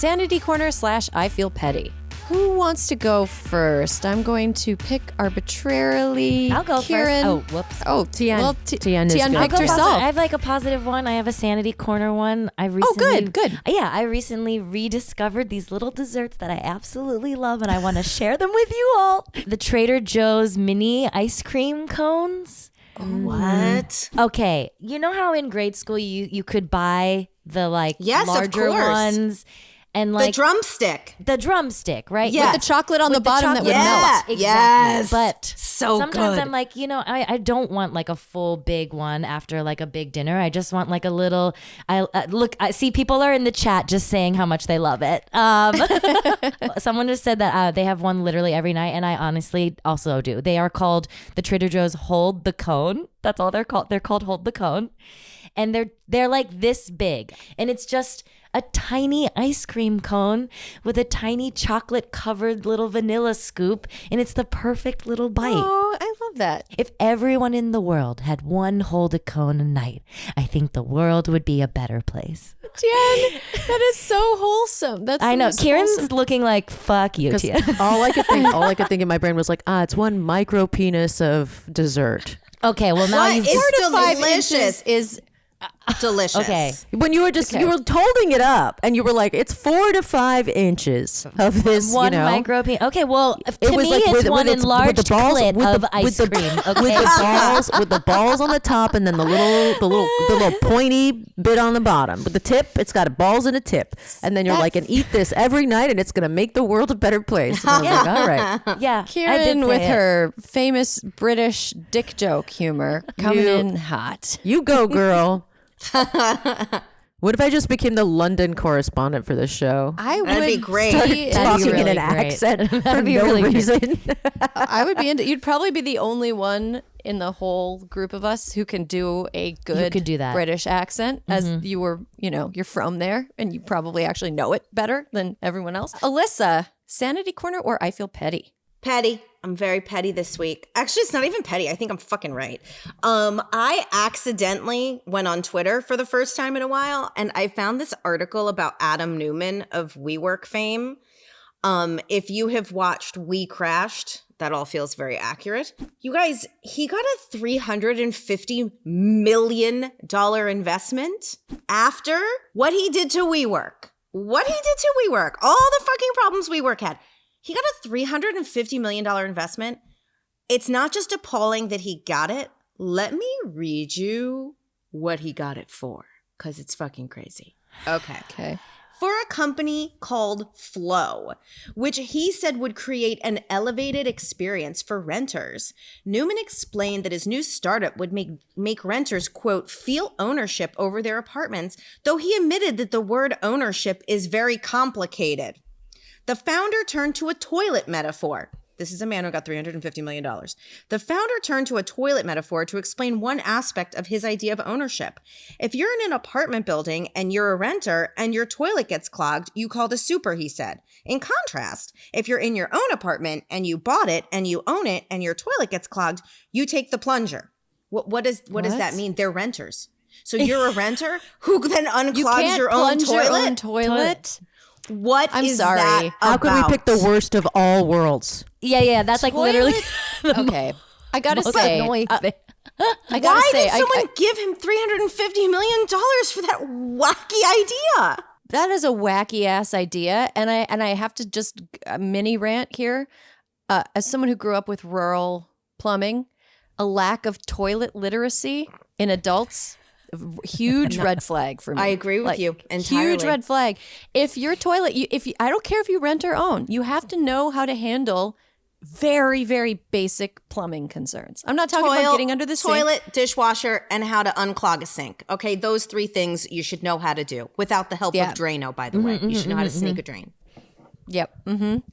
Sanity Corner / I Feel Petty. Who wants to go first? I'm going to pick arbitrarily. I'll go Kiran. first. Oh, whoops. Oh, Tien. Well, Tien is good. picked I herself. have like a positive one. I have a Sanity Corner one. I recently, good. Yeah, I recently rediscovered these little desserts that I absolutely love, and I want to share them with you all. The Trader Joe's mini ice cream cones. What? Okay, you know how in grade school you could buy the Yes, of larger course. ones and The drumstick, right? Yeah. With the chocolate on the bottom that would Yeah. melt. Exactly. Yes. But So sometimes good. I'm like, I don't want like a full big one after like a big dinner. I just want like a little. I see people are in the chat just saying how much they love it. Someone just said that they have one literally every night, and I honestly also do. They are called the Trader Joe's Hold the Cone. That's all they're called. They're called Hold the Cone, and they're like this big, and it's just a tiny ice cream cone with a tiny chocolate covered little vanilla scoop, and it's the perfect little bite. Oh, I love that. If everyone in the world had one Hold a Cone a night, I think the world would be a better place. Tien, that is so wholesome. That's I the know. most Kieran's wholesome. looking like, fuck you, Tien. all I could think in my brain was like, it's one micro penis of dessert. Okay, well now What? you've... It's 4 to still 5 delicious. inches is delicious. Okay. When you were you were holding it up and you were like, it's 4 to 5 inches of this, One micro penis. Okay, well, to me, it's one enlarged clit of ice cream. Okay, with the balls on the top and then the little pointy bit on the bottom. With the tip, it's got balls and a tip. And then you're like, and eat this every night and it's going to make the world a better place. And I was like, all right. yeah, I did Kiran say with it. her famous British dick joke humor coming in hot. You go, girl. What if I just became the London correspondent for this show? I would That'd be great. be Talking really in an great. accent for That'd be no really great. reason. I would be into. You'd probably be the only one in the whole group of us who can do a good could do that. British accent, as you were. You're from there, and you probably actually know it better than everyone else. Alyssa, Sanity Corner or I Feel Petty? Petty. I'm very petty this week. Actually, it's not even petty. I think I'm fucking right. I accidentally went on Twitter for the first time in a while, and I found this article about Adam Neumann of WeWork fame. If you have watched We Crashed, that all feels very accurate. You guys, he got a $350 million investment after what he did to WeWork. What he did to WeWork. All the fucking problems WeWork had. He got a $350 million investment. It's not just appalling that he got it. Let me read you what he got it for, because it's fucking crazy. Okay. For a company called Flow, which he said would create an elevated experience for renters. Neumann explained that his new startup would make renters, quote, feel ownership over their apartments, though he admitted that the word ownership is very complicated. The founder turned to a toilet metaphor. This is a man who got $350 million. The founder turned to a toilet metaphor to explain one aspect of his idea of ownership. If you're in an apartment building and you're a renter and your toilet gets clogged, you call the super, he said. In contrast, if you're in your own apartment and you bought it and you own it and your toilet gets clogged, you take the plunger. What does that mean? They're renters. So you're a renter who then unclogs your own toilet? What I'm is sorry. that How could we about? pick the worst of all worlds? Yeah, that's like literally Okay, I gotta most say, annoying thing. I gotta Why say, did someone give him $350 million for that wacky idea? that is a wacky ass idea, and I have to just mini rant here. As someone who grew up with rural plumbing, a lack of toilet literacy in adults. Huge red flag for me. I agree with you entirely. Huge red flag. If your toilet, I don't care if you rent or own, you have to know how to handle very, very basic plumbing concerns. I'm not talking about getting under the sink. Toilet, dishwasher, and how to unclog a sink. Okay, those 3 things you should know how to do without the help of Drano, by the way. You should know how to snake a drain. Yep.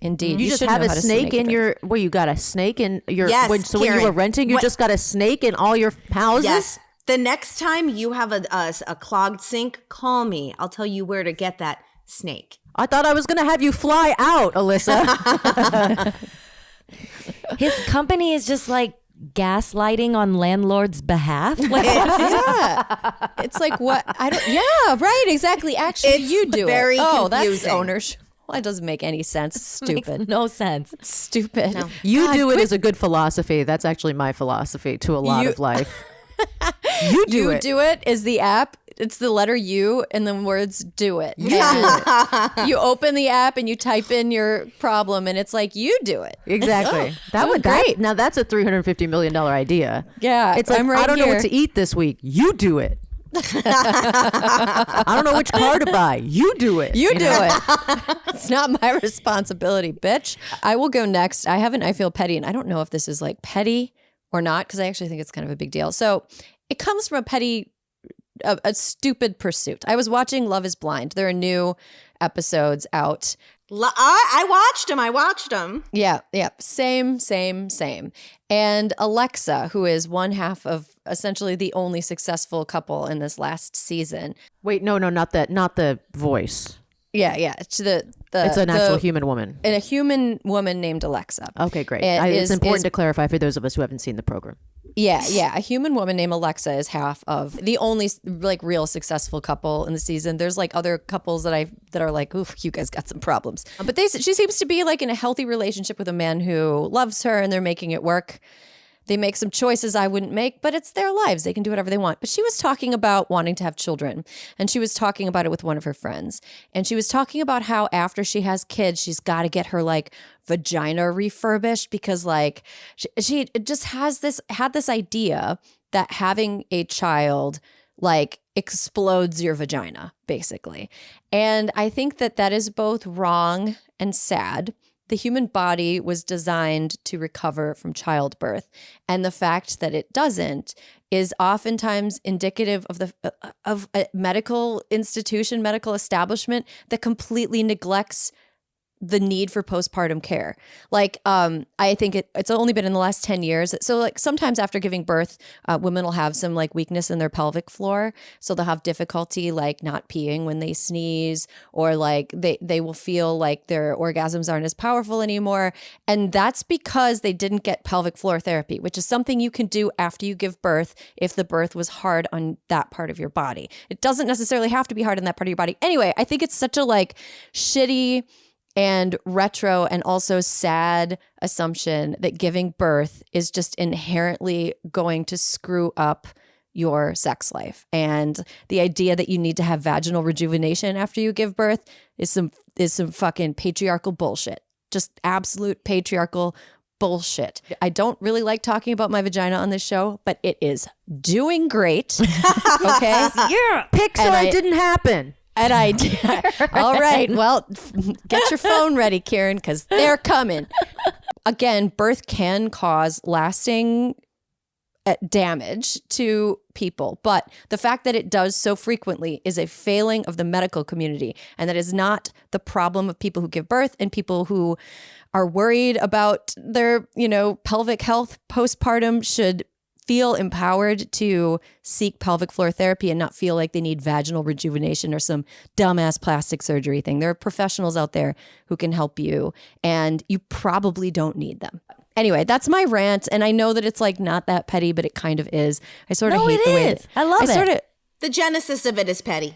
Indeed. You just should have know a how to snake in a your, you got a snake in your, Yes, when you Kiran. were renting, you just got a snake in all your houses? Yes. The next time you have a clogged sink, call me. I'll tell you where to get that snake. I thought I was going to have you fly out, Alyssa. His company is just like gaslighting on landlord's behalf. Like, Yeah. It's like what I don't yeah, right, exactly. Actually It's you do very it. Oh, that's confusing. ownership. Well, it doesn't make any sense. It's makes stupid. no sense. Stupid. You God, do it quit- is a good philosophy. That's actually my philosophy to a lot You- of life. You do it. Do it is the app. It's the letter U and the words do it. And you open the app and you type in your problem and it's like, you do it. Exactly. That would great. Now that's a $350 million idea. Yeah, It's like, I'm right I don't know here. what to eat this week. You do it. I don't know which car to buy. You do it. You do it. It's not my responsibility, bitch. I will go next. I feel petty, and I don't know if this is like petty or not, because I actually think it's kind of a big deal. So it comes from a stupid pursuit. I was watching Love is Blind. There are new episodes out. I watched them. Yeah. Same. And Alexa, who is one half of essentially the only successful couple in this last season. Wait, no, not the voice. Yeah. It's It's an actual human woman. And a human woman named Alexa. Okay, great. And It's important is- to clarify for those of us who haven't seen the program. Yeah. A human woman named Alexa is half of the only like real successful couple in the season. There's like other couples that are like, oof, you guys got some problems. But she seems to be like in a healthy relationship with a man who loves her, and they're making it work. They make some choices I wouldn't make, but it's their lives. They can do whatever they want. But she was talking about wanting to have children, and she was talking about it with one of her friends. And she was talking about how after she has kids, she's got to get her like vagina refurbished because like she just had this idea that having a child like explodes your vagina, basically. And I think that is both wrong and sad. The human body was designed to recover from childbirth, and the fact that it doesn't is oftentimes indicative of a medical institution, medical establishment that completely neglects the need for postpartum care. Like, I think it's only been in the last 10 years. So like sometimes after giving birth, women will have some like weakness in their pelvic floor. So they'll have difficulty like not peeing when they sneeze, or like they will feel like their orgasms aren't as powerful anymore. And that's because they didn't get pelvic floor therapy, which is something you can do after you give birth if the birth was hard on that part of your body. It doesn't necessarily have to be hard on that part of your body. Anyway, I think it's such a like shitty and retro and also sad assumption that giving birth is just inherently going to screw up your sex life. And the idea that you need to have vaginal rejuvenation after you give birth is some fucking patriarchal bullshit. Just absolute patriarchal bullshit. I don't really like talking about my vagina on this show, but it is doing great. Okay? Yeah. Pixar didn't happen. And I did. All right. Well, get your phone ready, Kiran, because they're coming. Again, birth can cause lasting damage to people, but the fact that it does so frequently is a failing of the medical community, and that is not the problem of people who give birth and people who are worried about their, pelvic health postpartum should feel empowered to seek pelvic floor therapy and not feel like they need vaginal rejuvenation or some dumbass plastic surgery thing. There are professionals out there who can help you, and you probably don't need them. Anyway, that's my rant, and I know that it's like not that petty, but it kind of is. I sort of hate the way that I love it. The genesis of it is petty.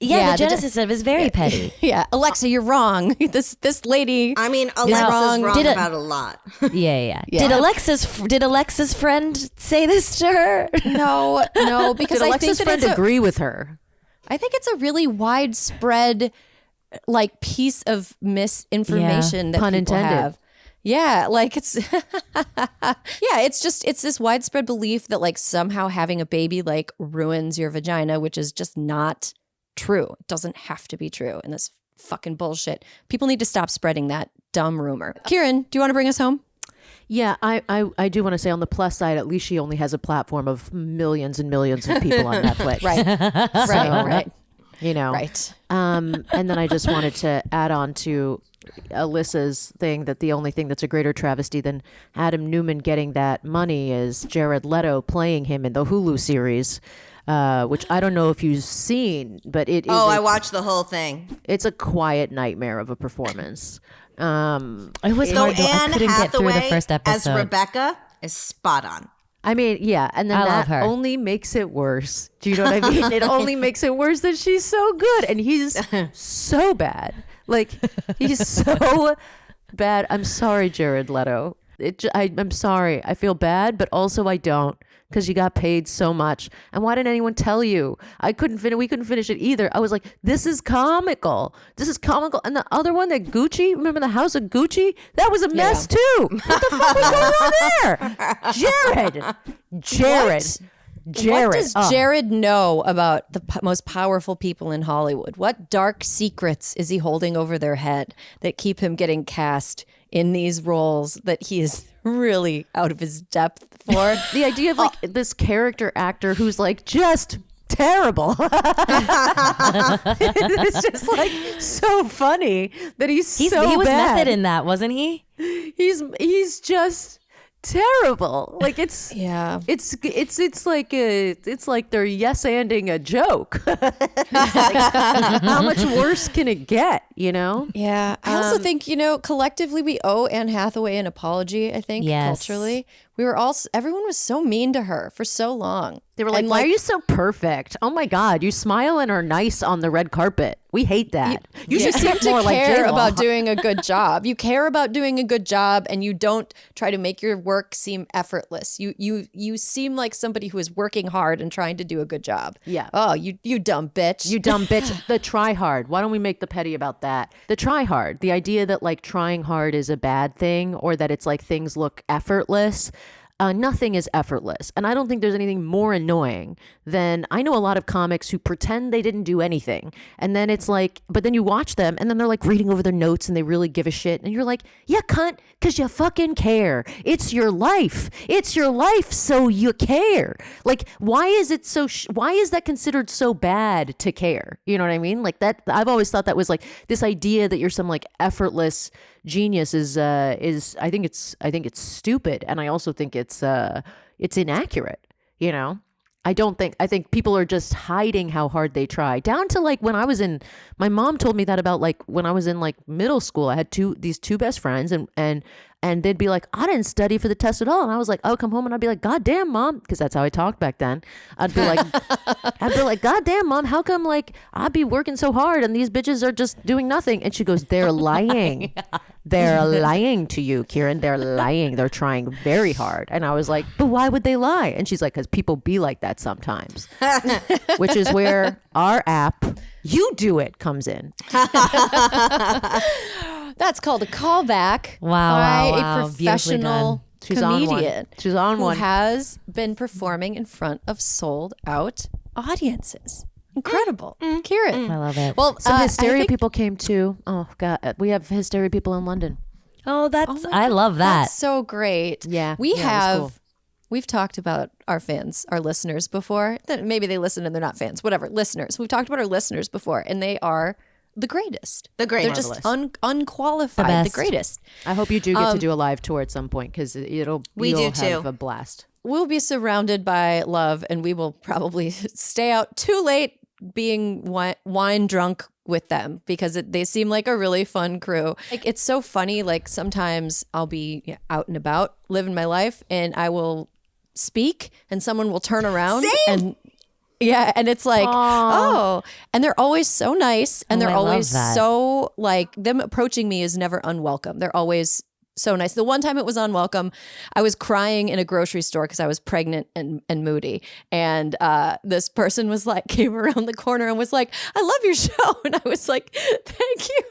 Yeah, the genesis of it is very petty. Yeah, Alexa, you're wrong. This lady. I mean, Alexa's wrong Did about a lot. Yeah. Did Alexa's friend say this to her? No, because Did I Alexa's think that friend agree with her? I think it's a really widespread, like, piece of misinformation that Pun people intended. have. Yeah, like it's it's this widespread belief that like somehow having a baby like ruins your vagina, which is just not true. It doesn't have to be true. And this fucking bullshit. People need to stop spreading that dumb rumor. Kiran, do you want to bring us home? Yeah, I do want to say on the plus side, at least she only has a platform of millions and millions of people on Netflix. Right. Right. Right. And then I just wanted to add on to Alyssa's thing that the only thing that's a greater travesty than Adam Neumann getting that money is Jared Leto playing him in the Hulu series, which I don't know if you've seen, but it is. Oh, I watched the whole thing. It's a quiet nightmare of a performance. It was So hard. I Anne couldn't get through the Hathaway first episode. as Rebecca. is spot on. I mean, yeah, and then I love that her. only makes it worse. Do you know what I mean? It only makes it worse that she's so good and he's so bad. Like, he's so bad. I'm sorry, Jared Leto. I'm sorry. I feel bad, but also I don't, because you got paid so much. And why didn't anyone tell you? We couldn't finish it either. I was like, this is comical. This is comical. And the other one, that Gucci, remember the House of Gucci? That was a mess too. What the fuck was going on there? Jared. What does Jared know about the most powerful people in Hollywood? What dark secrets is he holding over their head that keep him getting cast in these roles that he is really out of his depth for? The idea of like this character actor who's like just terrible. It's just like so funny that he was bad. Method in that, wasn't he? He's just terrible. Like it's like they're yes-anding a joke. Like, how much worse can it get, you know? Yeah. I also think, collectively we owe Anne Hathaway an apology, I think, culturally. Everyone was so mean to her for so long. They were like, why are you so perfect? Oh my God, you smile and are nice on the red carpet. We hate that. You should seem more like care J-Lo. about doing a good job. You care about doing a good job, and you don't try to make your work seem effortless. You seem like somebody who is working hard and trying to do a good job. Yeah. Oh, you dumb bitch. You dumb bitch. The try hard. Why don't we make the petty about that? The try hard. The idea that like trying hard is a bad thing, or that it's like things look effortless. Nothing is effortless. And I don't think there's anything more annoying than, I know a lot of comics who pretend they didn't do anything. And then it's like, but then you watch them and then they're like reading over their notes and they really give a shit. And you're like, yeah, cunt, because you fucking care. It's your life. It's your life, so you care. Like, why is it so, why is that considered so bad to care? You know what I mean? Like that, I've always thought that was like this idea that you're some like effortless genius is I think it's stupid, and I also think it's inaccurate. I think people are just hiding how hard they try, down to like when my mom told me that about like when I was in like middle school. I had these two best friends, and they'd be like, I didn't study for the test at all. And I was like, I would come home and I'd be like, God damn, Mom, because that's how I talked back then. I'd be like, God damn, Mom, how come like I'd be working so hard and these bitches are just doing nothing? And she goes, they're lying. They're lying to you, Kiran. They're lying. They're trying very hard. And I was like, but why would they lie? And she's like, because people be like that sometimes, which is where our app, You Do It, comes in. That's called a callback by a professional comedian. She's on one. Who has been performing in front of sold out audiences. Incredible. Kiran. I love it. Well, some Hysteria people came too. Oh God, we have Hysteria people in London. I love that. That's so great. Yeah. We've talked about our fans, our listeners before. Maybe they listen and they're not fans. Whatever, listeners. We've talked about our listeners before, and they are the greatest. The greatest. They're just unqualified. The greatest. I hope you do get to do a live tour at some point, because you'll have a blast. We'll be surrounded by love, and we will probably stay out too late being wine drunk with them, because they seem like a really fun crew. Like, it's so funny. Like, sometimes I'll be out and about living my life, and I will speak and someone will turn around and it's like, oh, and they're always so nice, and they're always so like, them approaching me is never unwelcome. They're always so nice. The one time it was unwelcome, I was crying in a grocery store because I was pregnant and moody. And this person was like, came around the corner and was like, I love your show. And I was like, thank you.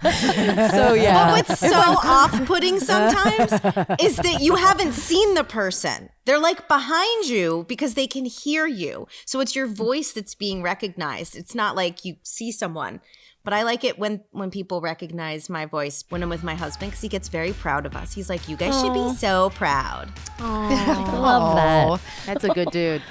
So yeah. What's so off-putting sometimes is that you haven't seen the person. They're like behind you because they can hear you. So it's your voice that's being recognized. It's not like you see someone. But I like it when people recognize my voice when I'm with my husband, because he gets very proud of us. He's like, you guys should be so proud. Love that. That's a good dude.